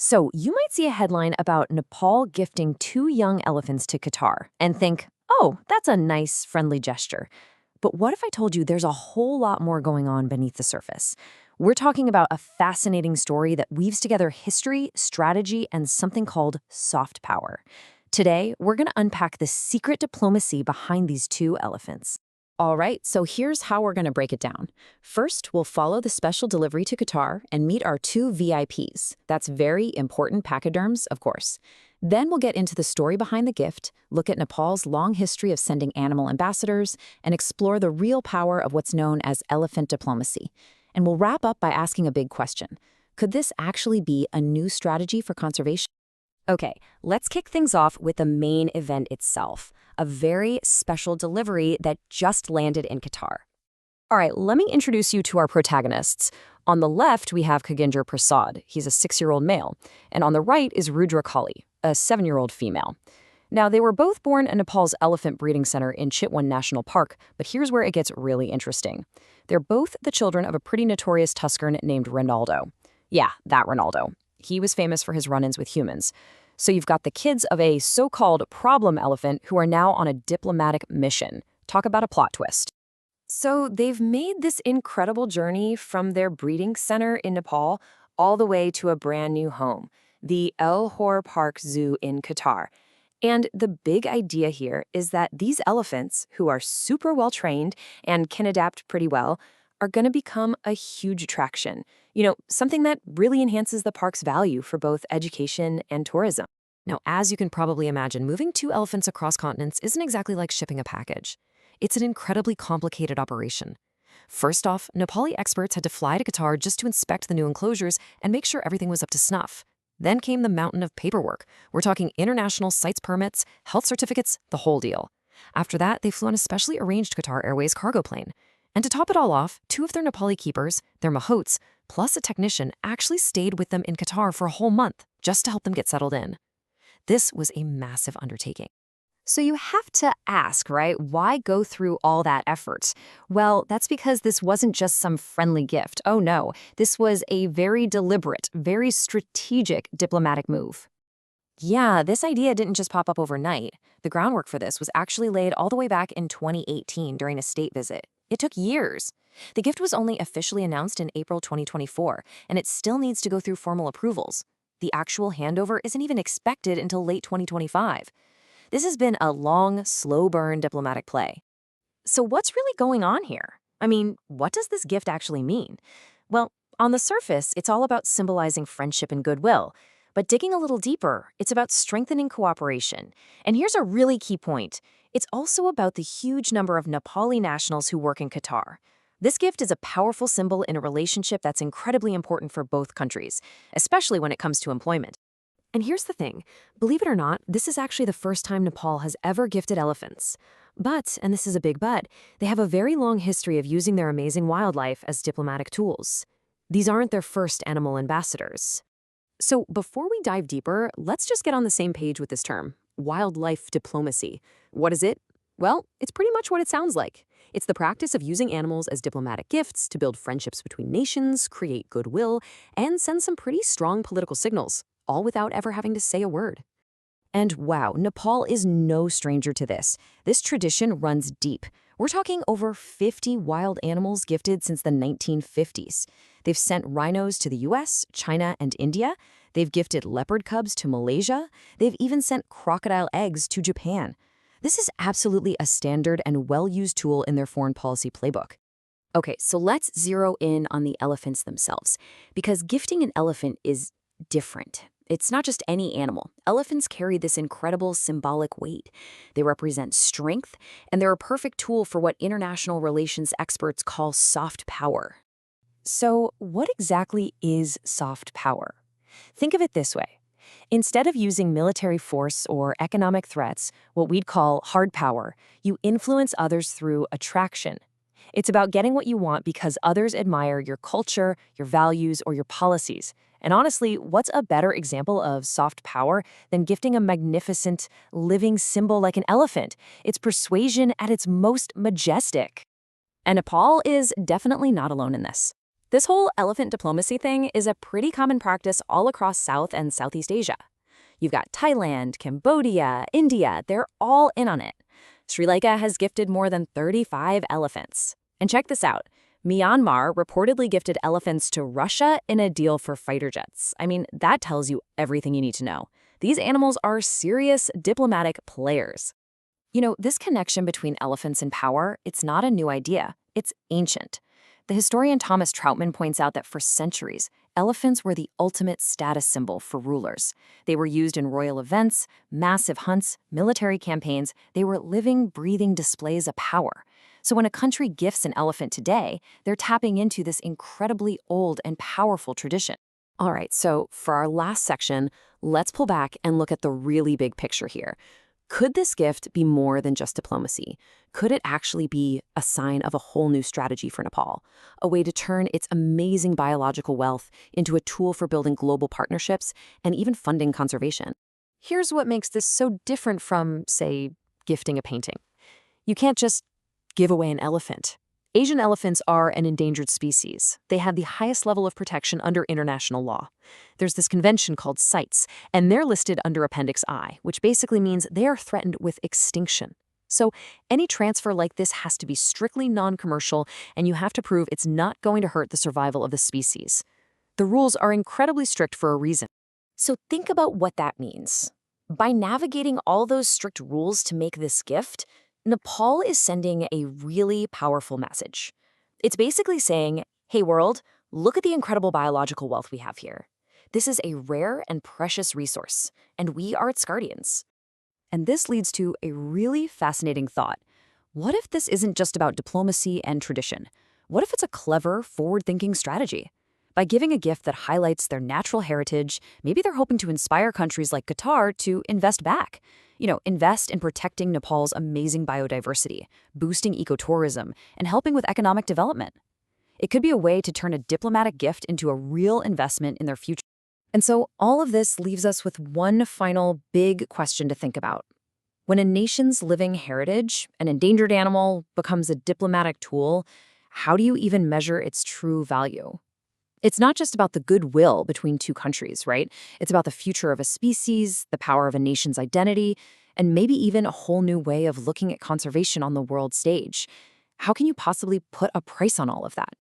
So, you might see a headline about Nepal gifting two young elephants to Qatar and think, oh, that's a nice, friendly gesture. But what if I told you there's a whole lot more going on beneath the surface? We're talking about a fascinating story that weaves together history, strategy, and something called soft power. Today, we're going to unpack the secret diplomacy behind these two elephants. All right, so here's how we're going to break it down. First, we'll follow the special delivery to Qatar and meet our two VIPs. That's very important pachyderms, of course. Then we'll get into the story behind the gift, look at Nepal's long history of sending animal ambassadors, and explore the real power of what's known as elephant diplomacy. And we'll wrap up by asking a big question. Could this actually be a new strategy for conservation? Okay, let's kick things off with the main event itself, a very special delivery that just landed in Qatar. All right, let me introduce you to our protagonists. On the left, we have Khaginder Prasad. He's a 6-year-old male. And on the right is Rudra Kali, a 7-year-old female. Now, they were both born in Nepal's elephant breeding center in Chitwan National Park, but here's where it gets really interesting. They're both the children of a pretty notorious tusker named Ronaldo. Yeah, that Ronaldo. He was famous for his run-ins with humans. So you've got the kids of a so-called problem elephant who are now on a diplomatic mission. Talk about a plot twist. So they've made this incredible journey from their breeding center in Nepal all the way to a brand new home, the El Hor Park Zoo in Qatar. And the big idea here is that these elephants, who are super well trained and can adapt pretty well, are going to become a huge attraction. You know, something that really enhances the park's value for both education and tourism. Now, as you can probably imagine, moving two elephants across continents isn't exactly like shipping a package. It's an incredibly complicated operation. First off, Nepali experts had to fly to Qatar just to inspect the new enclosures and make sure everything was up to snuff. Then came the mountain of paperwork. We're talking international sites permits, health certificates, the whole deal. After that, they flew on a specially arranged Qatar Airways cargo plane. And to top it all off, two of their Nepali keepers, their mahots, plus a technician actually stayed with them in Qatar for a whole month just to help them get settled in. This was a massive undertaking. So you have to ask, right, why go through all that effort? Well, that's because this wasn't just some friendly gift. Oh no, this was a very deliberate, very strategic diplomatic move. Yeah, this idea didn't just pop up overnight. The groundwork for this was actually laid all the way back in 2018 during a state visit. It took years. The gift was only officially announced in April 2024, and it still needs to go through formal approvals. The actual handover isn't even expected until late 2025. This has been a long, slow-burn diplomatic play. So what's really going on here? I mean, what does this gift actually mean? Well, on the surface, it's all about symbolizing friendship and goodwill. But digging a little deeper, it's about strengthening cooperation. And here's a really key point. It's also about the huge number of Nepali nationals who work in Qatar. This gift is a powerful symbol in a relationship that's incredibly important for both countries, especially when it comes to employment. And here's the thing, believe it or not, this is actually the first time Nepal has ever gifted elephants. But, and this is a big but, they have a very long history of using their amazing wildlife as diplomatic tools. These aren't their first animal ambassadors. So before we dive deeper, let's just get on the same page with this term, wildlife diplomacy. What is it? Well, it's pretty much what it sounds like. It's the practice of using animals as diplomatic gifts to build friendships between nations, create goodwill, and send some pretty strong political signals, all without ever having to say a word. And wow, Nepal is no stranger to this. This tradition runs deep. We're talking over 50 wild animals gifted since the 1950s. They've sent rhinos to the US, China, and India. They've gifted leopard cubs to Malaysia. They've even sent crocodile eggs to Japan. This is absolutely a standard and well-used tool in their foreign policy playbook. Okay, so let's zero in on the elephants themselves, because gifting an elephant is different. It's not just any animal. Elephants carry this incredible symbolic weight. They represent strength, and they're a perfect tool for what international relations experts call soft power. So, what exactly is soft power? Think of it this way. Instead of using military force or economic threats, what we'd call hard power, you influence others through attraction. It's about getting what you want because others admire your culture, your values, or your policies. And honestly, what's a better example of soft power than gifting a magnificent, living symbol like an elephant? It's persuasion at its most majestic. And Nepal is definitely not alone in this. This whole elephant diplomacy thing is a pretty common practice all across South and Southeast Asia. You've got Thailand, Cambodia, India, they're all in on it. Sri Lanka has gifted more than 35 elephants. And check this out. Myanmar reportedly gifted elephants to Russia in a deal for fighter jets. I mean, that tells you everything you need to know. These animals are serious diplomatic players. You know, this connection between elephants and power, it's not a new idea. It's ancient. The historian Thomas Troutman points out that for centuries, elephants were the ultimate status symbol for rulers. They were used in royal events, massive hunts, military campaigns. They were living, breathing displays of power. So when a country gifts an elephant today, they're tapping into this incredibly old and powerful tradition. All right, so for our last section, let's pull back and look at the really big picture here. Could this gift be more than just diplomacy? Could it actually be a sign of a whole new strategy for Nepal? A way to turn its amazing biological wealth into a tool for building global partnerships and even funding conservation? Here's what makes this so different from, say, gifting a painting. You can't just give away an elephant. Asian elephants are an endangered species. They have the highest level of protection under international law. There's this convention called CITES, and they're listed under Appendix I, which basically means they are threatened with extinction. So any transfer like this has to be strictly non-commercial, and you have to prove it's not going to hurt the survival of the species. The rules are incredibly strict for a reason. So think about what that means. By navigating all those strict rules to make this gift, Nepal is sending a really powerful message. It's basically saying, hey world, look at the incredible biological wealth we have here. This is a rare and precious resource, and we are its guardians. And this leads to a really fascinating thought. What if this isn't just about diplomacy and tradition? What if it's a clever, forward-thinking strategy? By giving a gift that highlights their natural heritage, maybe they're hoping to inspire countries like Qatar to invest back. Invest in protecting Nepal's amazing biodiversity, boosting ecotourism, and helping with economic development. It could be a way to turn a diplomatic gift into a real investment in their future. And so all of this leaves us with one final big question to think about. When a nation's living heritage, an endangered animal, becomes a diplomatic tool, how do you even measure its true value? It's not just about the goodwill between two countries, right? It's about the future of a species, the power of a nation's identity, and maybe even a whole new way of looking at conservation on the world stage. How can you possibly put a price on all of that?